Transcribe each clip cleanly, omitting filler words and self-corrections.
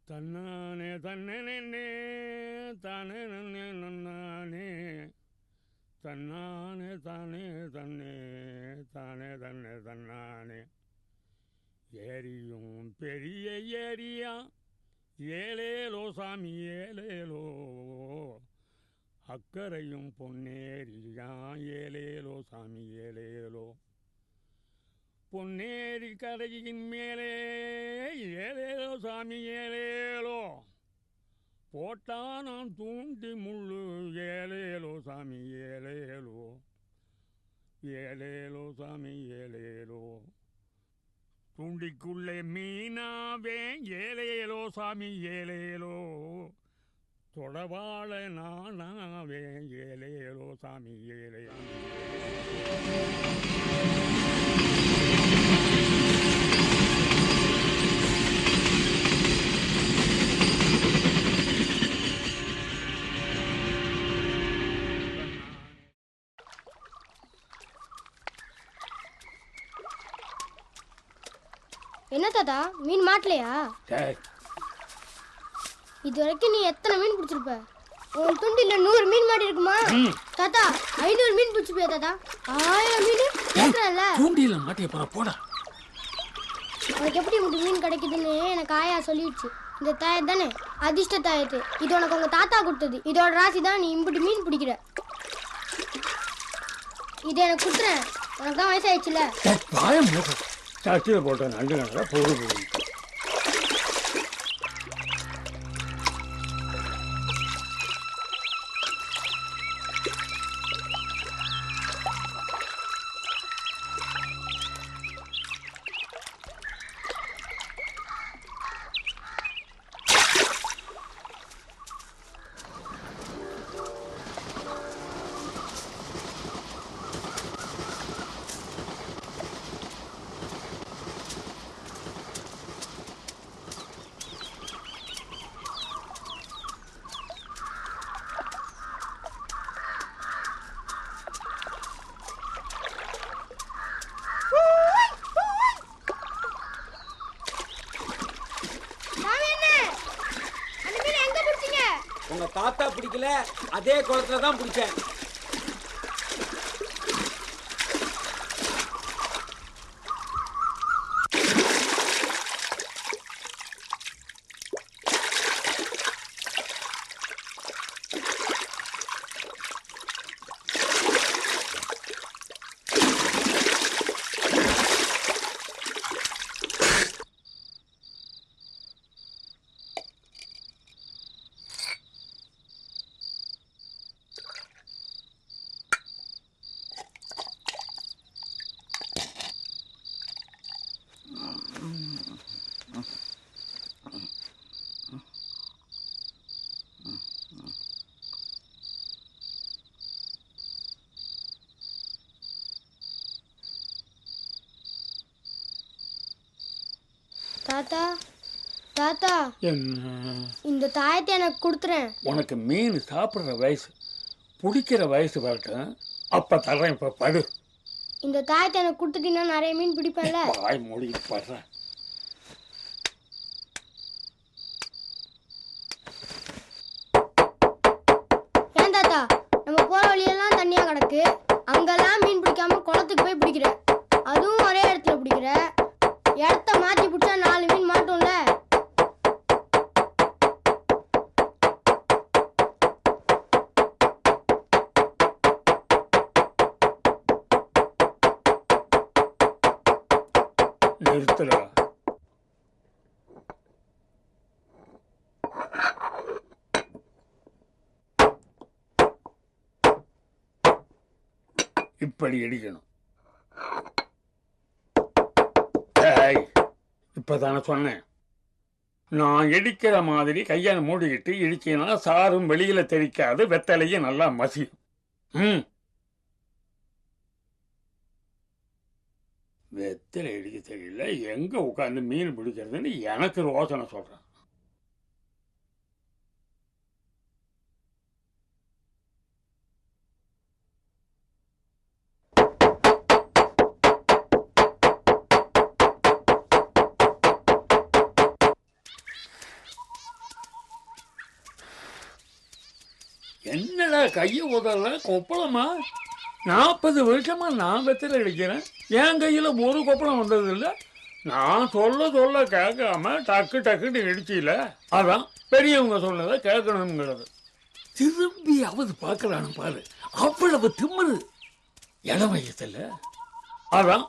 தன்னானே தன்னே தானே நன்னே நன்னானே தன்னானே தானே தன்னே தானே தன்னே தன்னானே. ஏரியும் பெரிய ஏரியா ஏலேலோ சாமி ஏலேலோ, அக்கரையும் பொன்னேரியா ஏலேலோ சாமி ஏலேலோ. பொன்னேரி கரையின் மேலே ஏலேலோ சாமி ஏலேலோ, போட்டா நான் தூண்டி முள்ளு ஏலேலோ சாமி ஏலேலோ, ஏலேலோ சாமி ஏலேலோ. தூண்டிக்குள்ளே மீனாவே ஏலேலோ சாமி ஏலேலோ, தொடவாழ நானாவே ஏலேலோ சாமி ஏலேலோ. என்ன தாத்தா, மீன் மாட்டலையா? இது வரைக்கும் நீ எத்தனை மீன் பிடிச்சிருப்ப? உன் துண்டில 100 மீன் மாட்டி இருக்குமா தாத்தா? 500 மீன் பிடிச்சிருப்பியா தாத்தா? 1000 மீன் கேட்கறல. தூண்டில மாட்டிய போற போடா. உனக்கு எப்படி மட்டும் மீன் கிடைக்குதுன்னு எனக்கு ஆயா சொல்லிடுச்சு. இந்த தாயத்து தானே அதிர்ஷ்ட தாயத்து. இது உனக்கு உங்க தாத்தா கொடுத்தது. இதோட ராசி தான் நீ இம்புட்டு மீன் பிடிக்கிற. இதை எனக்கு கொடுத்துறேன். உனக்கு தான் வயசாயிடுச்சுல. சட்டியில் போட்ட நண்டு நல்லா பொருள் போடுங்க. உங்க தாத்தா பிடிக்கல, அதே குளத்துல தான் பிடிச்சேன். தாத்தா தாத்தா, என்ன? இந்த தாயத்தை எனக்கு கொடுத்துறேன். உனக்கு மீன் சாப்பிட்ற வயசு, பிடிக்கிற வயசு வரட்டும், அப்ப தர்றேன். இப்ப படு. இந்த தாயத்தை எனக்கு கொடுத்துட்டீங்கன்னா நிறைய மீன் பிடிப்பேன்ல. வாய் மூடி படுறேன். ஏன் தாத்தா, நம்ம போற வழியெல்லாம் தண்ணியா கிடக்கு, அங்கெல்லாம் மீன் பிடிக்காம குளத்துக்கு போய் பிடிக்கிற, அதுவும் ஒரே இடத்துல பிடிக்கிற. இடத்த மாத்தி பிடிச்சா 4 மீன் மாட்டோம்ல. நிறுத்துறா. இப்படி இடிக்கணும். இப்பதானே சொன்னேன், நான் இடிக்கிற மாதிரி கையை மூடிக்கிட்டு இடிச்சினா சாரும் வெளியில தெரிக்காது, வெத்தலையும் நல்லா மசியும். வெத்தலை இடிக்க தெரியல, எங்க உட்காந்து மீன் பிடிக்கிறதுன்னு எனக்கு யோசனை சொல்றேன். கையை உதறல கொப்பளமா? 40 வருஷமா நான் வெத்தலை அடிக்கிறேன், என் கையில ஒரு கொப்பளம் வந்தது இல்லை. நான் சொல்ல கேட்காம டக்கு டக்குன்னு இடிச்சில. அதான் பெரியவங்க சொன்னதை கேட்கணுங்கிறது. திரும்பியாவது பார்க்கறானு பாரு, அவ்வளவு திமிரு இள வயசுல. அதான்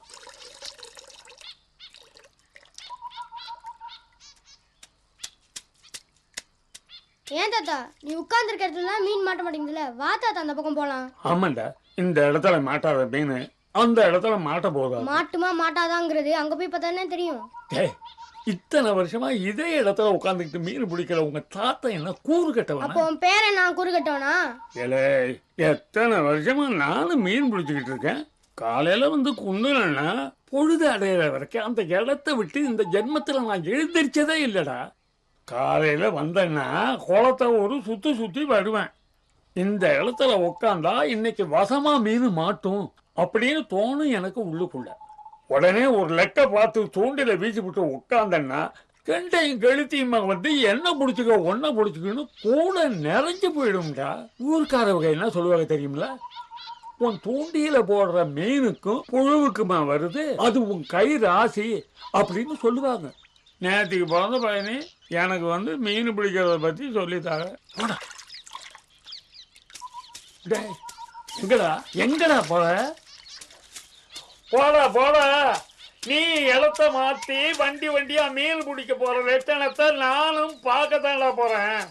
ஏன் தாத்தா நீ உட்கார்ந்துருக்க இடத்துல மீன் மாட்ட மாட்டேங்குதுல? வா தாத்தா அந்த பக்கம் போலாம். ஆமாண்டா, இந்த இடத்துல மாட்டாத மீன் அந்த இடத்துல மாட்ட போதாது. மாட்டுமா மாட்டாதாங்கிறது அங்க போய் பார்த்தானே தெரியும். டேய், இத்தனை வருஷமா இதே இடத்துல உட்காந்துக்கிட்டு மீன் பிடிக்கிற உங்க தாத்தா என்ன கூறு கட்டவனா? அப்போ உன் பேரை நான் குறு கட்டவனா? ஏலே, எத்தனை வருஷமா நானும் மீன் பிடிச்சிக்கிட்டு இருக்கேன். காலையில வந்து குந்துலன்னா பொழுது அடையிற வரைக்கும் அந்த இடத்த விட்டு இந்த ஜென்மத்துல நான் எழுந்திரிச்சதே இல்லடா. காலையில வந்தேன்னா குளத்தை ஒரு சுத்தி வருவேன். இந்த இடத்துல உட்காந்தா இன்னைக்கு வசமா மீன் மாட்டும் அப்படின்னு தோணும் எனக்கு உள்ளுக்குள்ள. உடனே ஒரு லெக்க பார்த்து தூண்டில வீசி விட்டு உட்காந்தேன்னா கெண்டையும் கழுத்தியுமா வந்து என்ன பிடிச்சிக்க ஒன்ன பிடிச்சிக்கன்னு கூட நிறைஞ்சு போயிடும்டா. ஊருக்காரவங்க என்ன சொல்லுவாங்க தெரியுமில? உன் தூண்டியில போடுற மீனுக்கும் புழுவுக்குமா வருது, அது உன் கை ராசி அப்படின்னு சொல்லுவாங்க. நேற்றுக்கு பிறந்த பையனே எனக்கு வந்து மீன் பிடிக்கிறத பத்தி சொல்லித்தாங்க. எங்கடா போட நீ இடத்த மாத்தி வண்டியா மீன் பிடிக்க போற லட்சணத்தை நானும் பார்க்கத்தான்டா போறேன்.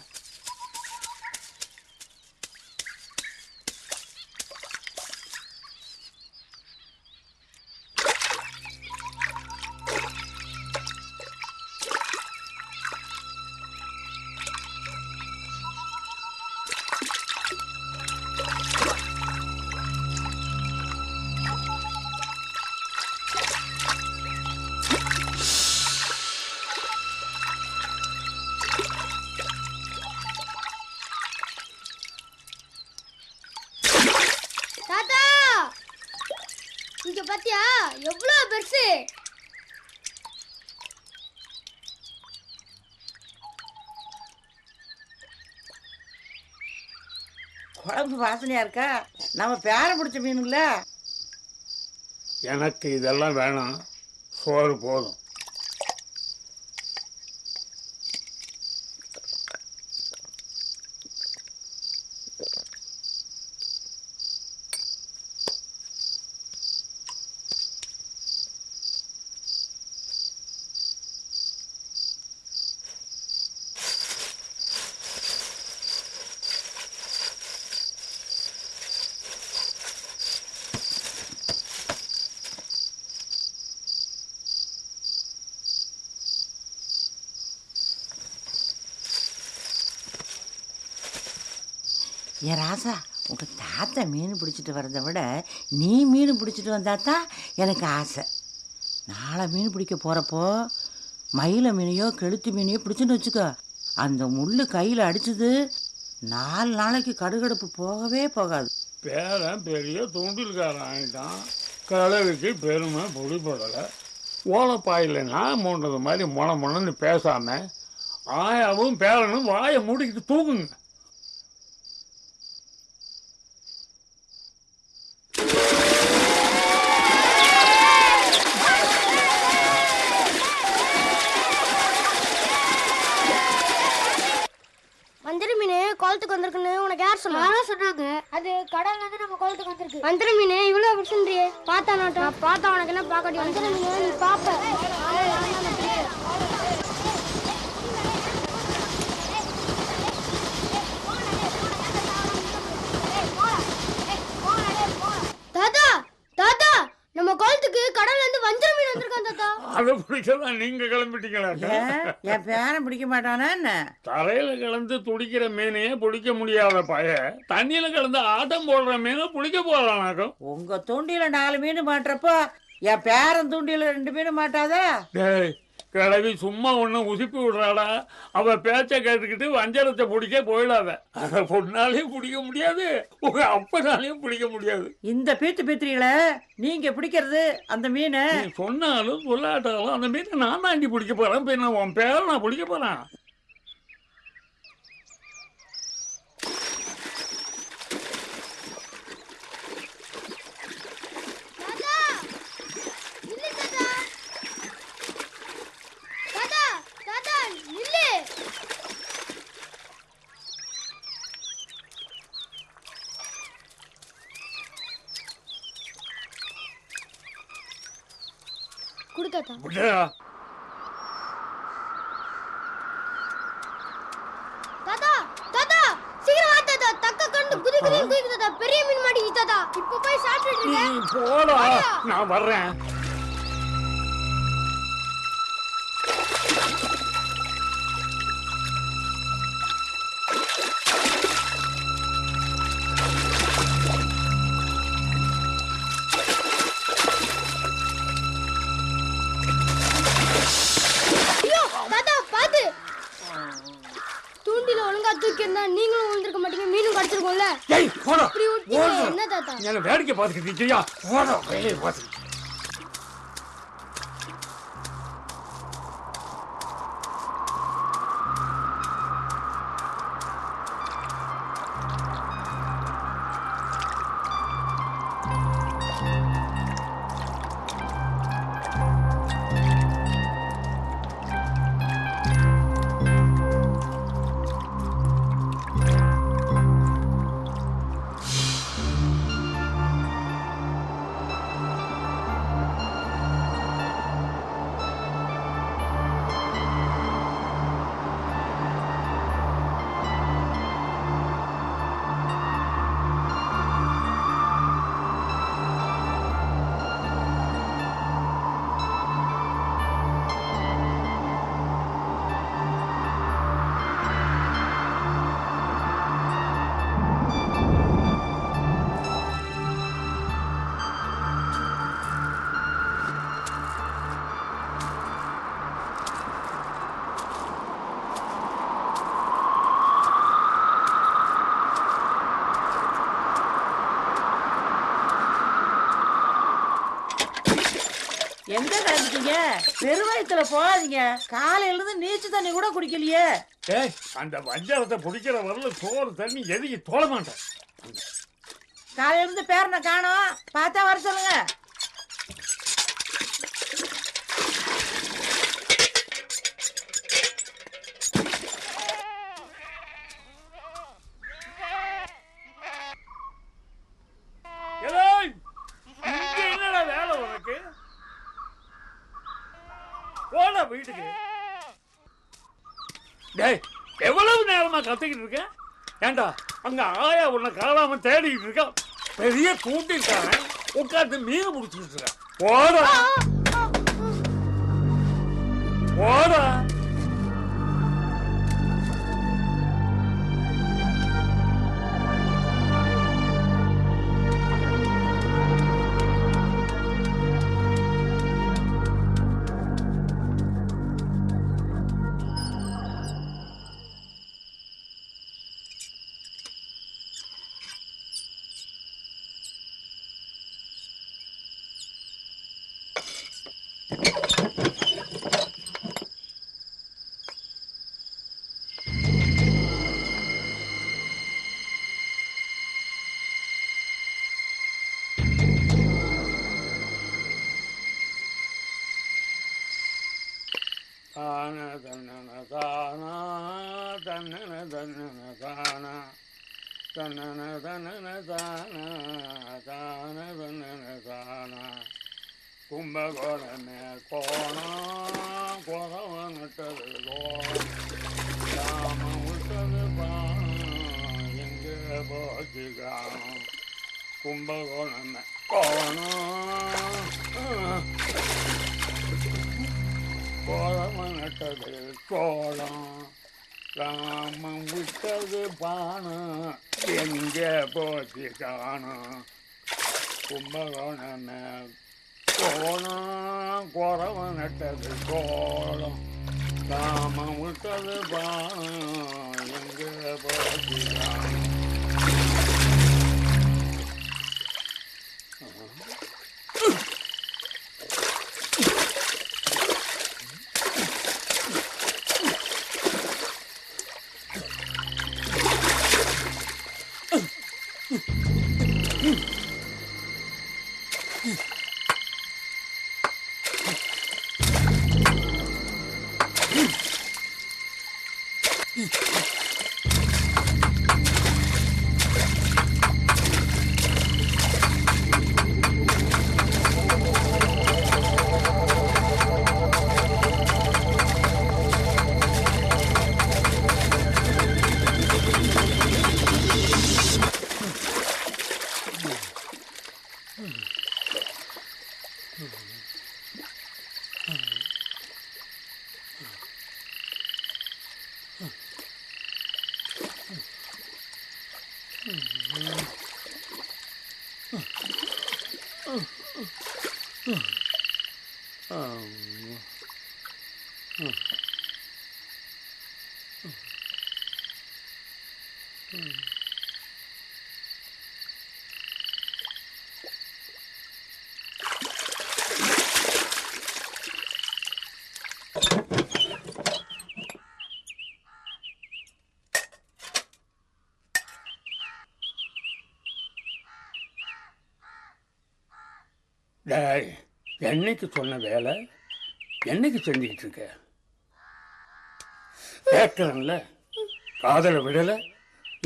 தாத்தா இங்க பாத்தியா எவ்வளவு பெருசு? குழம்பு வாசனையா இருக்கா? நம்ம பேர பிடிச்ச மீனுங்கள. எனக்கு இதெல்லாம் வேணாம், சோறு போதும். ஏன் ராசா, உங்க தாத்தா மீன் பிடிச்சிட்டு வரதை விட நீ மீன் பிடிச்சிட்டு வந்தாத்தான் எனக்கு ஆசை. நாளை மீன் பிடிக்க போகிறப்போ மயில மீனையோ கெளுத்தி மீனையோ பிடிச்சுன்னு வச்சுக்கோ, அந்த முள் கையில் அடிச்சது 4 நாளைக்கு கடுகடுப்பு போகவே போகாது. பேரன் பெரிய தூண்டில்காரன் ஆகிட்டான், கிழவிக்கு பெருமை பொடிப்படலை. ஓலப்பாயில் நான் மூன்றது மாதிரி மொனன்னு பேசாம ஆயாவும் பேரனும் வாயை மூடிக்கிட்டு தூங்குங்க. மந்திர மீன் குளத்துக்கு வந்திருக்குன்னு உனக்கு யார் சொன்னாங்க? அது கடல்ல இருந்து நம்ம குளத்துக்கு வந்திருக்கு. மந்திர மீன் இவ்வளவு பிடிச்சிருந்தியே பார்த்தா நாட்டம் பார்த்தா உனக்கு என்ன பார்க்க மந்திர மீன் நீ பாப்ப. தாத்தா தாத்தா நம்ம குளத்துக்கு கடல்ல இருந்து வஞ்சர மீன் வந்திருக்கான் தாத்தா. அதை பிடிக்கதான் நீங்க கிளம்பிட்டீங்களா? என் பேரன் பிடிக்க மாட்டானா என்ன? தரையில கிளந்து துடிக்கிற மீனையே பிடிக்க முடியாத பய தண்ணியில கிளந்து ஆட்டம் போடுற மீனை பிடிக்க போறானாக்கும். உங்க தூண்டில 4 மீன் மாட்டுறப்போ என் பேரன் தூண்டில 2 மீன் மாட்டாதா? டேய், கிளவி சும்மா ஒன்னும் உசுப்பி விடுறாடா. அவ பேச்ச கேட்டுக்கிட்டு வஞ்சரத்தை பிடிக்க போயிடாத. அதை பொண்ணாலையும் பிடிக்க முடியாது, உங்க அப்பனாலையும் பிடிக்க முடியாது. இந்த பீத்திரிகளை நீங்க பிடிக்கிறது அந்த மீனை நீ சொன்னாலும் சொல்லாட்டாலும் அந்த மீனை நான் தாண்டி பிடிக்க போறேன். பின்ன உன் பேரை நான் பிடிக்க போறேன். குடு தாத்தா. விடுடா. தாத்தா தாத்தா சீக்கிரம் வா தாத்தா. தக்க கண்டு குதி குதிக்கு தாத்தா. பெரிய மீன் மாட்டிக்கிச்சு தாத்தா. இப்போ போய் சாப்பிட்டுட்டு நீ இருக்கேன். போடா, நான் வர்றேன். ஐயோ தாத்தா பாத்து. தூண்டில ஒழுங்கா தூக்கி இருந்தா நீங்களும் விழுந்திருக்க மாட்டீங்க, மீனும் கடிச்சிருக்கோம்ல. ஏய் போடா. இப்படி விட்டீங்க என்ன தாத்தா? என்ன வேடிக்கை பார்த்துக்கிட்டு இருக்கியா? போடா, வேலையை பார்த்து. எங்க கிளம்பிட்டீங்க? பெருவயத்துல போகாதீங்க. காலையில இருந்து நீச்சு தண்ணி கூட குடிக்கலையே. ஏய், அந்த வஞ்சரத்தை பிடிக்கிற வரல சோறு தண்ணி எதுக்கு தோட மாட்டேன். காலையில இருந்து பேரனை காணோம், பார்த்தா வர சொல்லுங்க. ஏய், இங்க என்னடா வேலை உனக்கு? போடா வீட்டுக்கு. டேய், எவ்வளவு நேரமா கத்திக்கிட்டு இருக்க? ஏண்டா அங்க ஆயா உன்னை காணாம தேடிக்கிட்டு இருக்கா. பெரிய கூட்டிருக்காங்க, உட்காந்து மீன் பிடிச்சிட்டு இருக்க. போடா போடா. தான தன்னன தானா தன்னன தன்னன தானா தன்னன தன்னன தானா தான தன்னன தானா கும்பகோணமே கோணம் குறவனட்டது கோணம் ராம விட்டது பானம் எங்கே போச்சு காணம் கும்பகோணமே கோணம் கோலமனட்டது கோலம் ராமம் விட்டது பானம் எங்கே போச்சு காணம் கும்பகோணமே கோணம் குறவனட்டது கோலம் ராமம் விட்டது பானம் எங்கே போச்சு காணம். டேய், என்னைக்கு சொன்ன வேலை என்னைக்கு செஞ்சுக்கிட்டு இருக்க? கேட்கறேன்ல, காதல விடல.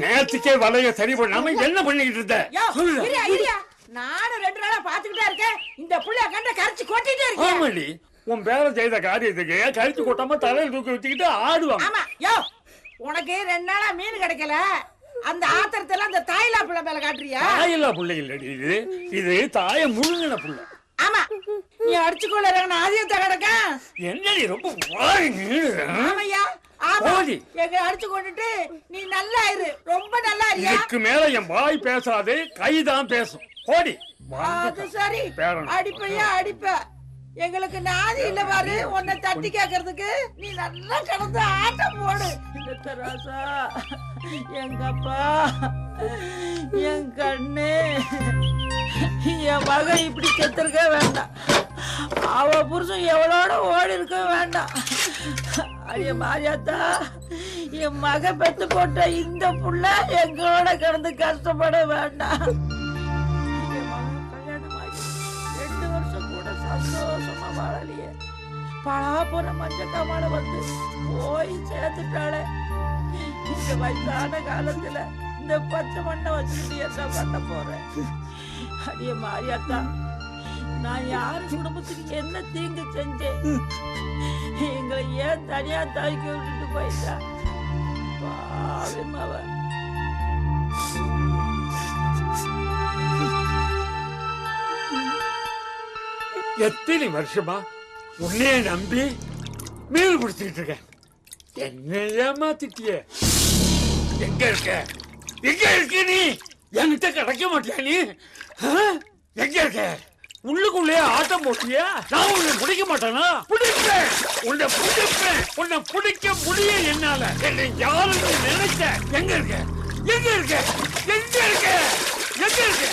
நேரத்துக்கே வலைய சரி பண்ணாம என்ன பண்ணிக்கிட்டு இருந்த? நானும் 2 நாளா பாத்துக்கிட்டே இருக்கேன். இந்த புள்ள கண்ட கரைச்சு கொட்டிட்டே இருக்கேன். ஆமாடி, உன் பேரை செய்த காரியத்துக்கு கழிச்சு கொட்டாம தலையில் தூக்கி வச்சுக்கிட்டு ஆடுவாங்க. ஆமா, யோ உனக்கு 2 நாளா மீன் கிடைக்கல. அந்த ஆத்திரத்துல அந்த தாயிலா புள்ள மேல காட்டுறியா? தாயில்லா புள்ளை இல்லடி இது, இது தாய முழுங்கின புள்ள. ஆமா, நீ அடிச்சுக்கொள்ள ஆதியத்தை கிடக்க. என்னடி ரொம்ப வாய் நீளுற? ஆமையா, ஆமா, எங்க அடிச்சு கொண்டுட்டு நீ நல்லா இரு, ரொம்ப நல்லா இருயா. இதுக்கு மேல என் வாய் பேசாது, கைதான் பேசும். போடி. அது சரி, அடிப்பையா அடிப்ப. எங்களுக்கு நாதி இல்ல பாரு, உன்னை தட்டி கேட்கறதுக்கு. நீ நல்லா கிடந்து ஆட்டம் போடு. ராசா, எங்க அப்பா, என் கண்ணு, என் மகன் இப்படி செத்துருக்க வேண்டாம். அவ புருஷன் எவ்வளோட ஓடி இருக்க வேண்டாம். ஐய மாரியாத்தா, என் மக பெத்து போட்ட இந்த புள்ள எங்களோட கிடந்து கஷ்டப்பட வேண்டாம். என் மகன் கல்யாணம் ஆகி 2 வருஷம் கூட சந்தோஷமா வாழலையே. பழா போன மஞ்ச காமால வந்து போய் சேர்த்துட்டாளே. இந்த வயசான காலத்துல இந்த பச்சை மண்ணை வச்சுக்கிட்டு என்ன பண்ண போறேன்? அடிய மாரியாத்தா, நான் யாரு குடும்பத்துக்கு என்ன தீங்கு செஞ்சேன்? எங்களை ஏன் தனியா தாய்க்க விட்டுட்டு போயிட்டா? பாவிமாவ. எத்தனை வருஷமா உன்னைய நம்பி மீன் பிடிச்சிட்டு இருக்கேன். என்ன ஏமாத்திட்டிய? எங்க இருக்க? எங்க இருக்க நீ? என்கிட்ட கிடைக்க மாட்டியா நீ? எங்க இருக்க? உள்ளுக்குள்ளே ஆட்டம் போட்டியா? நான் உன்னை பிடிக்க மாட்டேனா? பிடிப்பேன், உன்னை பிடிப்பேன். உன்னை பிடிக்க முடியும் என்னால. என்னை யாரும் நினைச்ச? எங்க இருக்க? எங்க இருக்க? எங்க இருக்க? எங்க இருக்க?